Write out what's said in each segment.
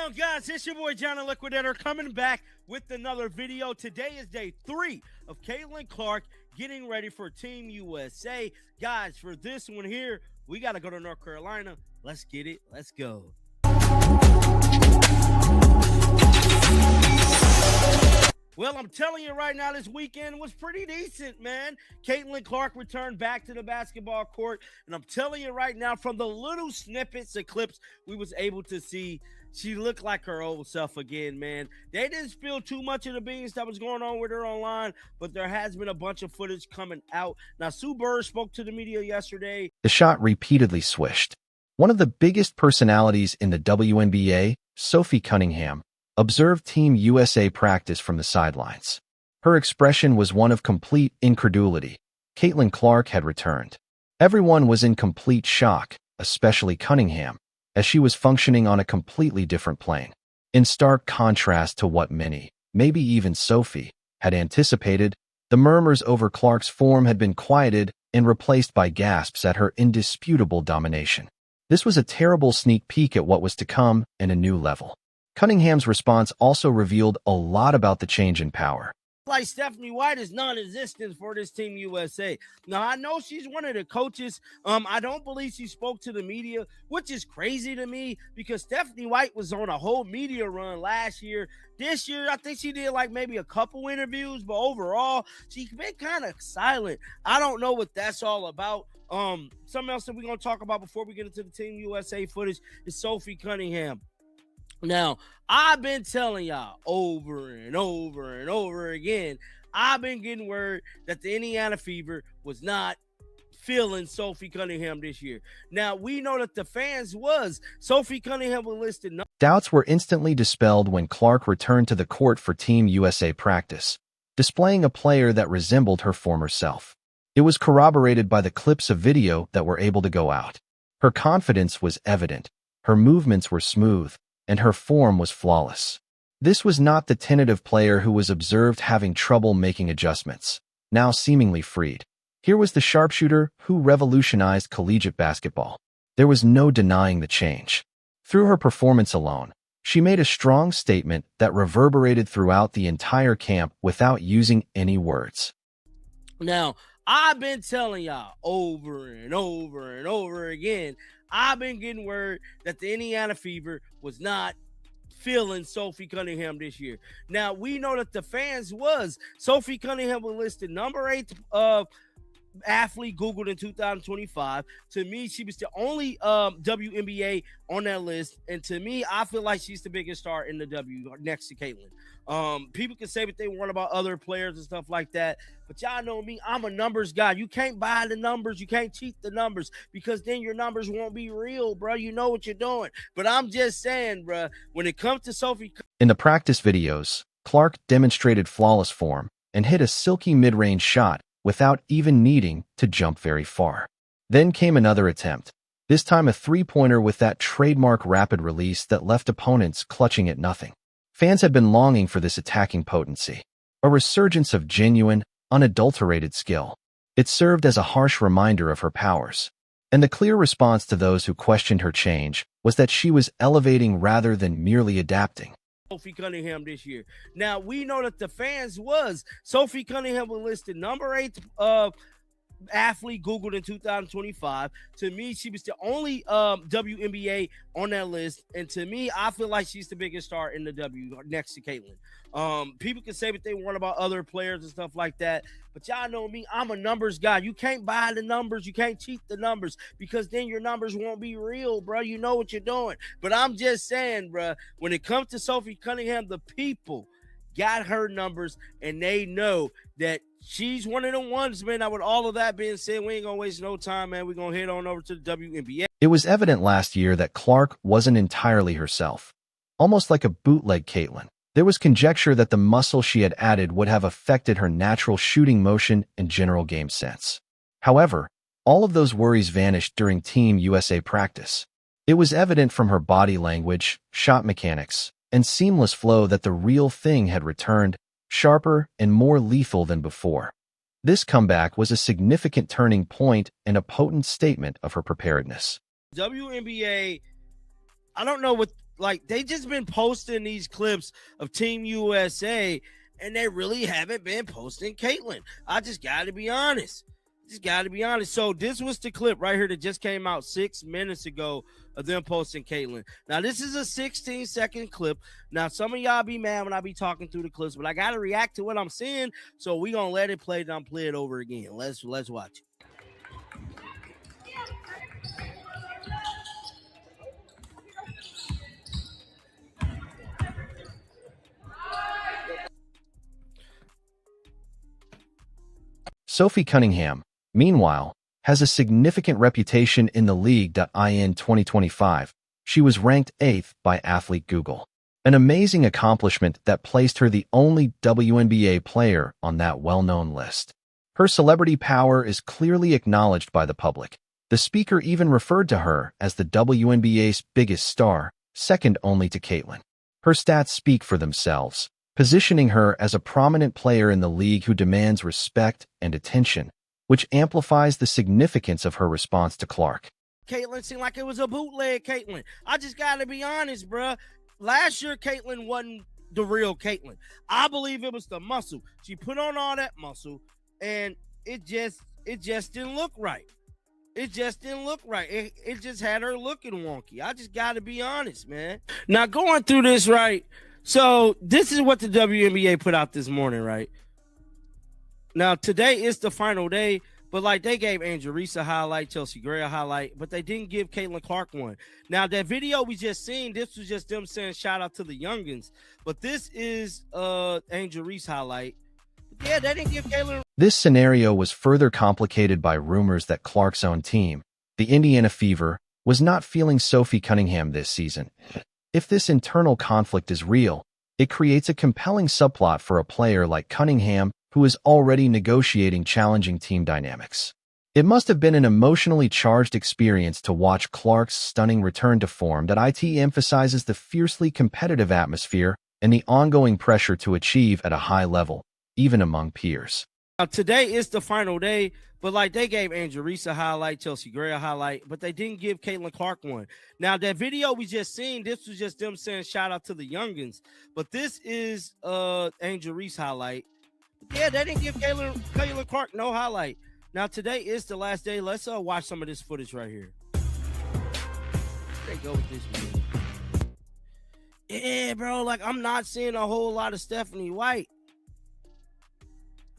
on, guys? It's your boy John the Liquidator coming back with another video. Today is day 3 of Caitlin Clark getting ready for Team USA. Guys, for this one here, we got to go to North Carolina. Let's get it. Let's go. Well, I'm telling you right now, this weekend was pretty decent, man. Caitlin Clark returned back to the basketball court, and I'm telling you right now, from the little snippets of clips we was able to see, she looked like her old self again, man. They didn't spill too much of the beans that was going on with her online, but there has been a bunch of footage coming out. Now, Sue Bird spoke to the media yesterday. The shot repeatedly swished. One of the biggest personalities in the Wnba, Sophie Cunningham, observed Team USA practice from the sidelines. Her expression was one of complete incredulity. Caitlin Clark had returned. Everyone was in complete shock, especially Cunningham, as she was functioning on a completely different plane. In stark contrast to what many, maybe even Sophie, had anticipated, the murmurs over Clark's form had been quieted and replaced by gasps at her indisputable domination. This was a terrible sneak peek at what was to come and a new level. Cunningham's response also revealed a lot about the change in power. Like Stephanie White is non-existent for this Team USA. Now, I know she's one of the coaches. I don't believe she spoke to the media, which is crazy to me because Stephanie White was on a whole media run last year. This year, I think she did like maybe a couple interviews, but overall, she's been kind of silent. I don't know what that's all about. Something else that we're going to talk about before we get into the Team USA footage is Sophie Cunningham. Now, I've been telling y'all over and over and over again, I've been getting word that the Indiana Fever was not feeling Sophie Cunningham this year. Now, we know that the fans was. Sophie Cunningham was listed. Doubts were instantly dispelled when Clark returned to the court for Team USA practice, displaying a player that resembled her former self. It was corroborated by the clips of video that were able to go out. Her confidence was evident, her movements were smooth, and her form was flawless. This was not the tentative player who was observed having trouble making adjustments, now seemingly freed. Here was the sharpshooter who revolutionized collegiate basketball. There was no denying the change. Through her performance alone, she made a strong statement that reverberated throughout the entire camp without using any words. Now, I've been telling y'all over and over and over again, I've been getting word that the Indiana Fever was not feeling Sophie Cunningham this year. Now, we know that the fans was. Sophie Cunningham was listed number 8 athlete Googled in 2025. To me, she was the only WNBA on that list. And to me, I feel like she's the biggest star in the W next to Caitlin. People can say what they want about other players and stuff like that, but y'all know me, I'm a numbers guy. You can't buy the numbers, you can't cheat the numbers, because then your numbers won't be real, bro. You know what you're doing. But I'm just saying, bro, when it comes to Sophie. In the practice videos, Clark demonstrated flawless form and hit a silky mid-range shot without even needing to jump very far. Then came another attempt, this time a three-pointer with that trademark rapid release that left opponents clutching at nothing. Fans had been longing for this attacking potency, a resurgence of genuine, unadulterated skill. It served as a harsh reminder of her powers. And the clear response to those who questioned her change was that she was elevating rather than merely adapting. Sophie Cunningham this year. Now, we know that the fans was. Sophie Cunningham was listed number 8 athlete Googled in 2025. To me, she was the only WNBA on that list. And to me, I feel like she's the biggest star in the W next to Caitlin. People can say what they want about other players and stuff like that, but y'all know me, I'm a numbers guy. You can't buy the numbers, you can't cheat the numbers, because then your numbers won't be real, bro. You know what you're doing. But I'm just saying, bro, when it comes to Sophie Cunningham, the people got her numbers, and they know that she's one of the ones, man. Now, with all of that being said, we ain't gonna waste no time, man. We're gonna head on over to the WNBA. It was evident last year that Clark wasn't entirely herself, almost like a bootleg Caitlin. There was conjecture that the muscle she had added would have affected her natural shooting motion and general game sense. However, all of those worries vanished during Team USA practice. It was evident from her body language, shot mechanics, and seamless flow that the real thing had returned, sharper and more lethal than before. This comeback was a significant turning point and a potent statement of her preparedness. WNBA, I don't know what like they just been posting these clips of Team USA, and they really haven't been posting Caitlyn. I just got to be honest. So this was the clip right here that just came out 6 minutes ago of them posting Caitlyn. Now, this is a 16-second clip. Now, some of y'all be mad when I be talking through the clips, but I got to react to what I'm seeing, so we going to let it play, then play it over again. Let's watch it. Sophie Cunningham, meanwhile, has a significant reputation in the league. In 2025, she was ranked 8th by Athlete Google, an amazing accomplishment that placed her the only WNBA player on that well-known list. Her celebrity power is clearly acknowledged by the public. The speaker even referred to her as the WNBA's biggest star, second only to Caitlyn. Her stats speak for themselves, positioning her as a prominent player in the league who demands respect and attention, which amplifies the significance of her response to Clark. Caitlyn seemed like it was a bootleg Caitlyn. I just got to be honest, bruh. Last year, Caitlyn wasn't the real Caitlyn. I believe it was the muscle. She put on all that muscle, and it just didn't look right. It just had her looking wonky. I just got to be honest, man. Now, going through this, right? So this is what the WNBA put out this morning, right? Now, today is the final day, but like they gave Angel Reese a highlight, Chelsea Gray a highlight, but they didn't give Caitlin Clark one. Now, that video we just seen, this was just them saying shout out to the youngins, but this is Angel Reese highlight. Yeah, they didn't give Caitlin. This scenario was further complicated by rumors that Clark's own team, the Indiana Fever, was not feeling Sophie Cunningham this season. If this internal conflict is real, it creates a compelling subplot for a player like Cunningham who is already negotiating challenging team dynamics. It must have been an emotionally charged experience to watch Clark's stunning return to form that emphasizes the fiercely competitive atmosphere and the ongoing pressure to achieve at a high level, even among peers. Now, today is the final day, but like they gave Angel Reese a highlight, Chelsea Gray a highlight, but they didn't give Caitlin Clark one. Now, that video we just seen, this was just them saying shout out to the youngins, but this is Angel Reese highlight. Yeah, they didn't give Caitlin Clark no highlight. Now, today is the last day. Let's watch some of this footage right here. They go with this video. Yeah, bro, like I'm not seeing a whole lot of Stephanie White.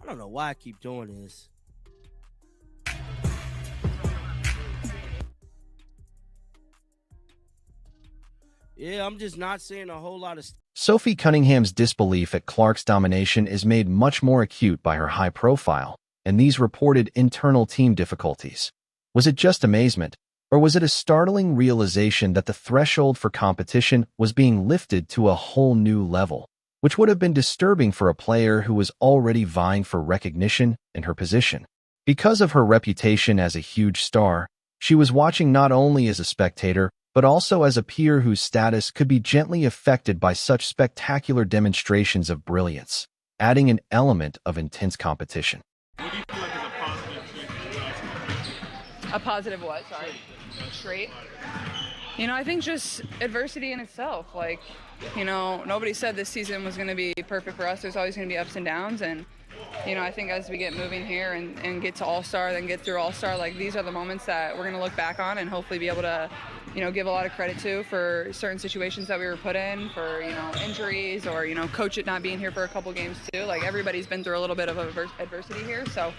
I don't know why I keep doing this. Yeah, I'm just not seeing a whole lot of... Sophie Cunningham's disbelief at Clark's domination is made much more acute by her high profile and these reported internal team difficulties. Was it just amazement, or was it a startling realization that the threshold for competition was being lifted to a whole new level, which would have been disturbing for a player who was already vying for recognition in her position? Because of her reputation as a huge star, she was watching not only as a spectator, but also as a peer whose status could be gently affected by such spectacular demonstrations of brilliance, adding an element of intense competition. What do you feel like is a positive? A positive what? Sorry. Trait? You know, I think just adversity in itself. Like, you know, nobody said this season was going to be perfect for us. There's always going to be ups and downs. And, you know, I think as we get moving here and get to All-Star, then get through All-Star, like these are the moments that we're going to look back on and hopefully be able to, you know, give a lot of credit to for certain situations that we were put in, for, you know, injuries or, you know, coach it not being here for a couple games too. Like everybody's been through a little bit of adversity here. So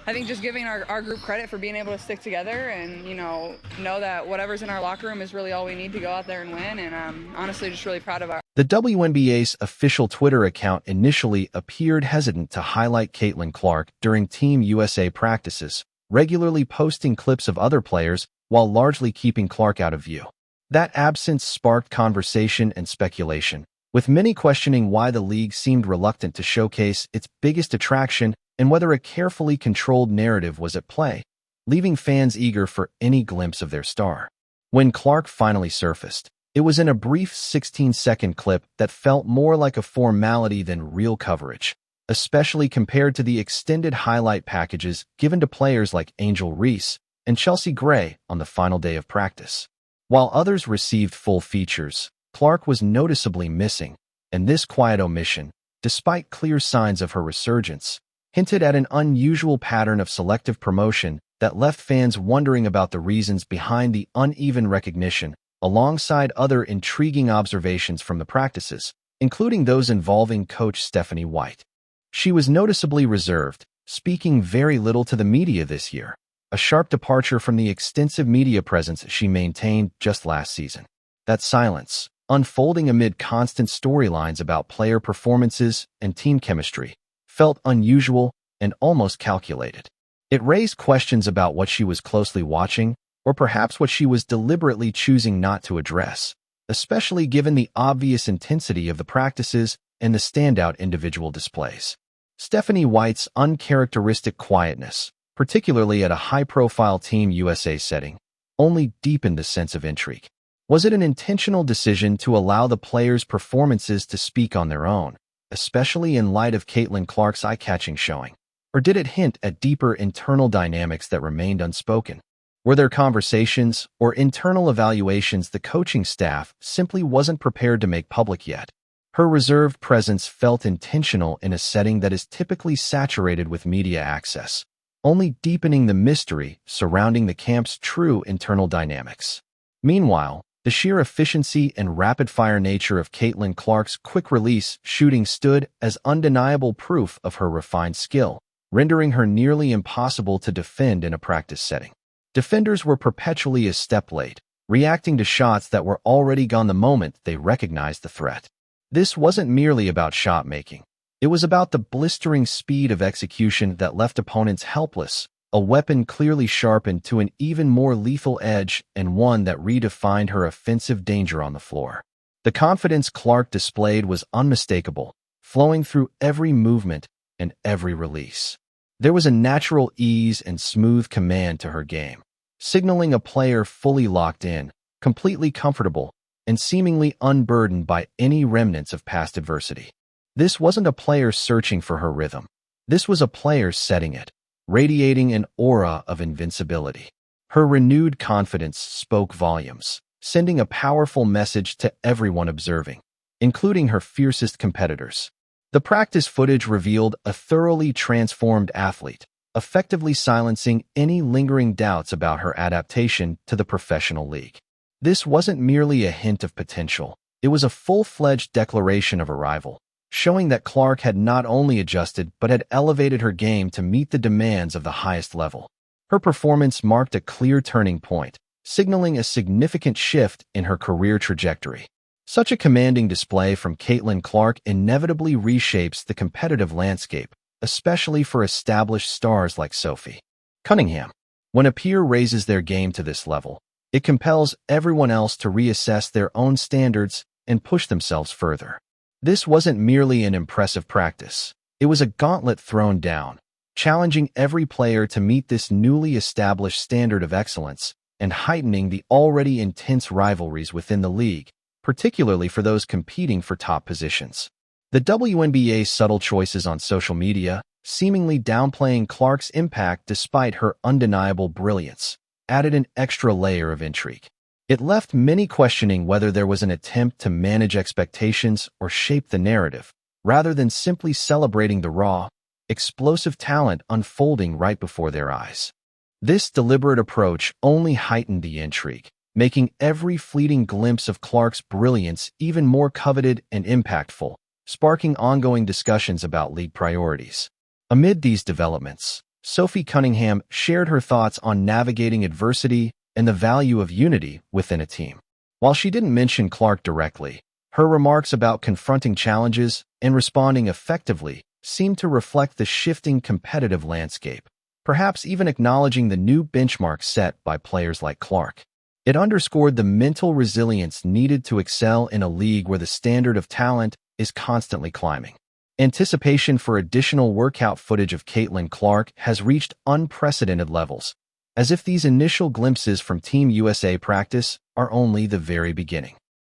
I think just giving our group credit for being able to stick together and, you know that whatever's in our locker room is really all we need to go out there and win. And I'm honestly just really proud of our... The WNBA's official Twitter account initially appeared hesitant to highlight Caitlin Clark during Team USA practices, regularly posting clips of other players while largely keeping Clark out of view. That absence sparked conversation and speculation, with many questioning why the league seemed reluctant to showcase its biggest attraction and whether a carefully controlled narrative was at play, leaving fans eager for any glimpse of their star. When Clark finally surfaced, it was in a brief 16-second clip that felt more like a formality than real coverage, especially compared to the extended highlight packages given to players like Angel Reese and Chelsea Gray on the final day of practice. While others received full features, Clark was noticeably missing, and this quiet omission, despite clear signs of her resurgence, hinted at an unusual pattern of selective promotion that left fans wondering about the reasons behind the uneven recognition, alongside other intriguing observations from the practices, including those involving coach Stephanie White. She was noticeably reserved, speaking very little to the media this year, a sharp departure from the extensive media presence she maintained just last season. That silence, unfolding amid constant storylines about player performances and team chemistry, felt unusual and almost calculated. It raised questions about what she was closely watching, or perhaps what she was deliberately choosing not to address, especially given the obvious intensity of the practices and the standout individual displays. Stephanie White's uncharacteristic quietness, particularly at a high-profile Team USA setting, only deepened the sense of intrigue. Was it an intentional decision to allow the players' performances to speak on their own, especially in light of Caitlin Clark's eye-catching showing? Or did it hint at deeper internal dynamics that remained unspoken? Were there conversations or internal evaluations the coaching staff simply wasn't prepared to make public yet? Her reserved presence felt intentional in a setting that is typically saturated with media access, only deepening the mystery surrounding the camp's true internal dynamics. Meanwhile, the sheer efficiency and rapid-fire nature of Caitlin Clark's quick-release shooting stood as undeniable proof of her refined skill, rendering her nearly impossible to defend in a practice setting. Defenders were perpetually a step late, reacting to shots that were already gone the moment they recognized the threat. This wasn't merely about shot making. It was about the blistering speed of execution that left opponents helpless, a weapon clearly sharpened to an even more lethal edge and one that redefined her offensive danger on the floor. The confidence Clark displayed was unmistakable, flowing through every movement and every release. There was a natural ease and smooth command to her game, signaling a player fully locked in, completely comfortable, and seemingly unburdened by any remnants of past adversity. This wasn't a player searching for her rhythm. This was a player setting it, radiating an aura of invincibility. Her renewed confidence spoke volumes, sending a powerful message to everyone observing, including her fiercest competitors. The practice footage revealed a thoroughly transformed athlete, effectively silencing any lingering doubts about her adaptation to the professional league. This wasn't merely a hint of potential. It was a full-fledged declaration of arrival, showing that Clark had not only adjusted but had elevated her game to meet the demands of the highest level. Her performance marked a clear turning point, signaling a significant shift in her career trajectory. Such a commanding display from Caitlin Clark inevitably reshapes the competitive landscape, especially for established stars like Sophie Cunningham. When a peer raises their game to this level, it compels everyone else to reassess their own standards and push themselves further. This wasn't merely an impressive practice. It was a gauntlet thrown down, challenging every player to meet this newly established standard of excellence and heightening the already intense rivalries within the league, particularly for those competing for top positions. The WNBA's subtle choices on social media, seemingly downplaying Clark's impact despite her undeniable brilliance, added an extra layer of intrigue. It left many questioning whether there was an attempt to manage expectations or shape the narrative, rather than simply celebrating the raw, explosive talent unfolding right before their eyes. This deliberate approach only heightened the intrigue, making every fleeting glimpse of Clark's brilliance even more coveted and impactful, sparking ongoing discussions about league priorities. Amid these developments, Sophie Cunningham shared her thoughts on navigating adversity and the value of unity within a team. While she didn't mention Clark directly, her remarks about confronting challenges and responding effectively seemed to reflect the shifting competitive landscape, perhaps even acknowledging the new benchmarks set by players like Clark. It underscored the mental resilience needed to excel in a league where the standard of talent is constantly climbing. Anticipation for additional workout footage of Caitlin Clark has reached unprecedented levels, as if these initial glimpses from Team USA practice are only the very beginning.